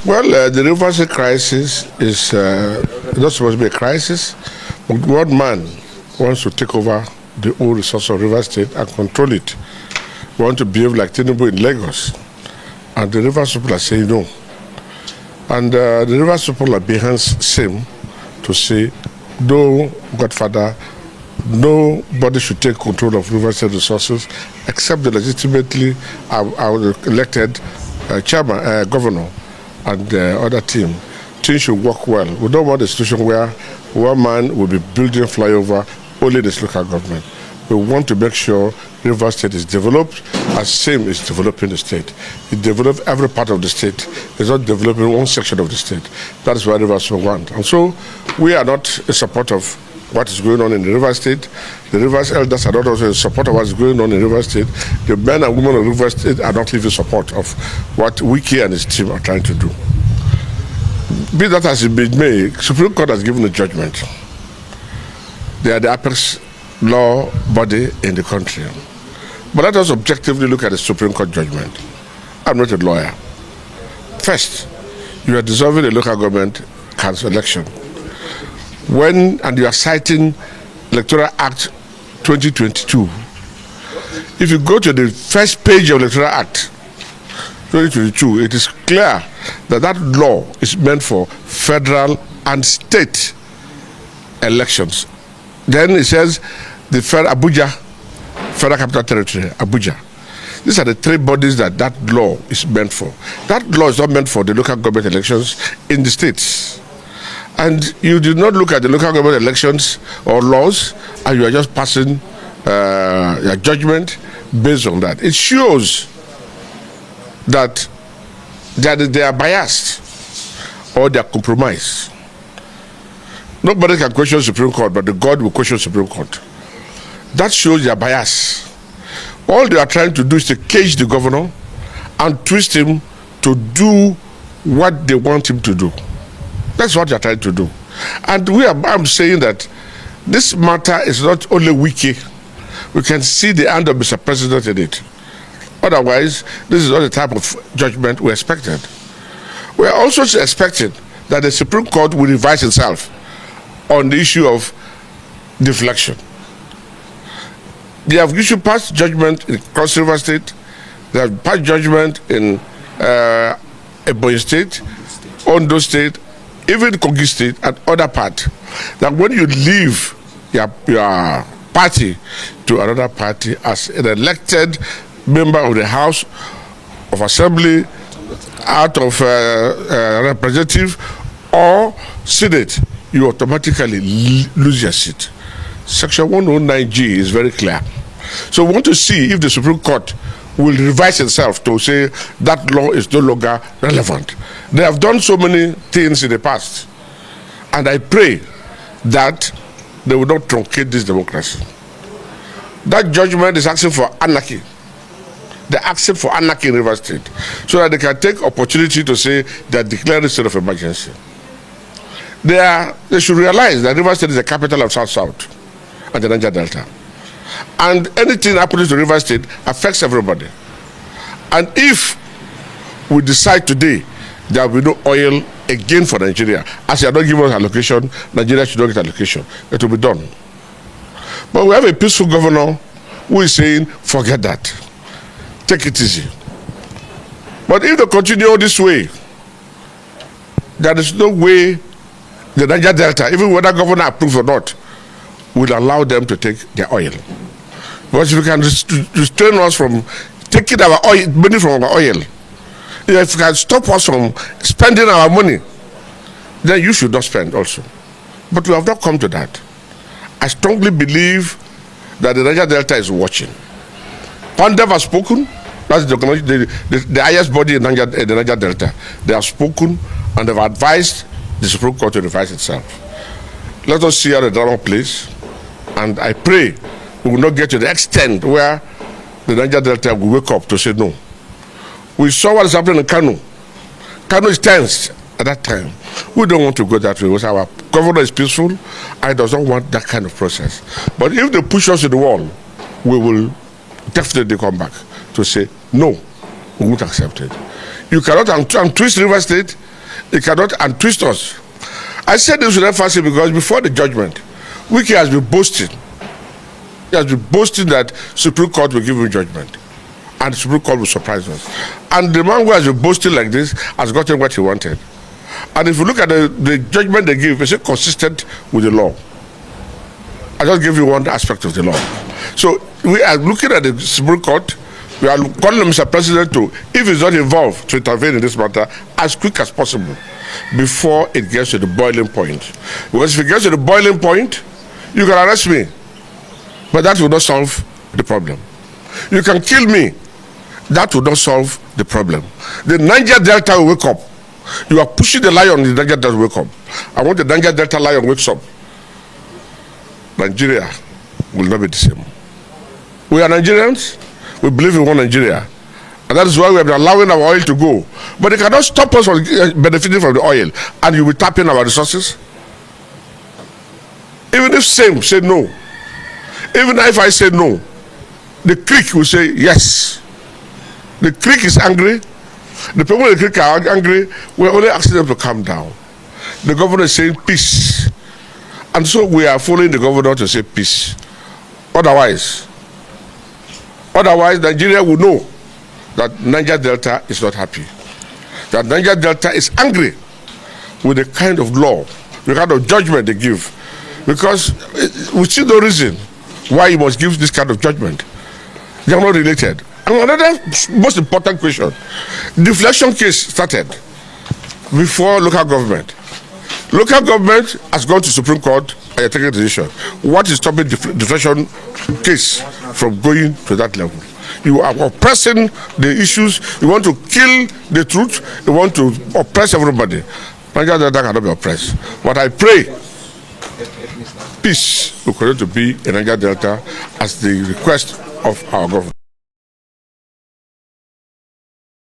Well, the River State crisis is not supposed to be a crisis. But one man wants to take over the whole resource of River State and control it. We want to behave like Tinubu in Lagos. And the River people are saying no. And the River people are behind same to say, no, Godfather, nobody should take control of River State resources except the legitimately elected chairman, governor, and the other team. Things should work well. We don't want a situation where one man will be building flyover only this local government. We want to make sure River State is developed as same is developing the state. It develops every part of the state. It's not developing one section of the state. That is what River State want. And so we are not in support of what is going on in the River State. The River elders are not also in support of what is going on in River State. The men and women of River State are not even support of what Wiki and his team are trying to do. Be that as it may, made, Supreme Court has given a judgment. They are the apex law body in the country. But let us objectively look at the Supreme Court judgment. I'm not a lawyer. First, you are dissolving a local government council election. And you are citing Electoral Act 2022. If you go to the first page of Electoral Act 2022, it is clear that that law is meant for federal and state elections. Then it says the Abuja, Federal Capital Territory, Abuja. These are the three bodies that law is meant for. That law is not meant for the local government elections in the states. And you did not look at the local government elections or laws, and you are just passing your judgment based on that. It shows that they are biased or they are compromised. Nobody can question Supreme Court, but the God will question Supreme Court. That shows their bias. All they are trying to do is to cage the governor and twist him to do what they want him to do. That's what they're trying to do. And I'm saying that this matter is not only wiki. We can see the hand of Mr. President in it. Otherwise, this is not the type of judgment we expected. We are also expecting that the Supreme Court will revise itself on the issue of deflection. They have issued past judgment in Cross River State. They have passed judgment in Ebonyi State, Ondo State, even Kogi State and other part, that when you leave your party to another party as an elected member of the House of Assembly, out of representative or Senate, you automatically lose your seat. Section 109G is very clear. So we want to see if the Supreme Court will revise itself to say that law is no longer relevant. They have done so many things in the past, and I pray that they will not truncate this democracy. That judgment is asking for anarchy. They're asking for anarchy in River State so that they can take opportunity to say they are declaring a state of emergency. They should realize that River State is the capital of South-South and the Niger Delta. And anything happening to River State affects everybody. And if we decide today there will be no oil again for Nigeria, as you are not giving us allocation, Nigeria should not get allocation. It will be done. But we have a peaceful governor who is saying, forget that. Take it easy. But if they continue this way, there is no way the Niger Delta, even whether governor approves or not, will allow them to take their oil. Because if you can restrain us from taking our oil, money from our oil, if you can stop us from spending our money, then you should not spend also. But we have not come to that. I strongly believe that the Niger Delta is watching. Pandev has spoken. That's the highest body in the Niger Delta. They have spoken and they have advised the Supreme Court to revise itself. Let us see how the drama plays. And I pray we will not get to the extent where the Niger Delta will wake up to say no. We saw what is happening in Kano. Kano is tense at that time. We don't want to go that way because our governor is peaceful and does not want that kind of process. But if they push us to the wall, we will definitely come back to say no, we won't accept it. You cannot untwist River State It cannot untwist us. I said this with emphasis because before the judgment, Wiki has been boasting. He has been boasting that Supreme Court will give him judgment. And the Supreme Court will surprise us. And the man who has been boasting like this has gotten what he wanted. And if you look at the judgment they give, it's consistent with the law. I just give you one aspect of the law. So we are looking at the Supreme Court. We are calling on Mr. President to, if he's not involved, to intervene in this matter as quick as possible before it gets to the boiling point. Because if it gets to the boiling point, you can arrest me, but that will not solve the problem. You can kill me, that will not solve the problem. The Niger Delta will wake up. You are pushing the lion, the Niger Delta will wake up. I want the Niger Delta lion wakes up. Nigeria will not be the same. We are Nigerians. We believe in one Nigeria. And that is why we have been allowing our oil to go. But they cannot stop us from benefiting from the oil. And you will tap in our resources. Even if same say no. Even if I say no, the creek will say yes. The creek is angry. The people in the creek are angry. We're only asking them to calm down. The governor is saying peace. And so we are following the governor to say peace. Otherwise, Nigeria will know that Niger Delta is not happy. That Niger Delta is angry with the kind of law, the kind of judgment they give. Because we see no reason why you must give this kind of judgment. They are not related. And another most important question, deflection case started before local government. Local government has gone to Supreme Court and you're taking a decision. What is stopping deflection case from going to that level? You are oppressing the issues. You want to kill the truth. You want to oppress everybody. Niger Delta cannot be oppressed. But I pray peace will continue to be in Niger Delta as the request of our government.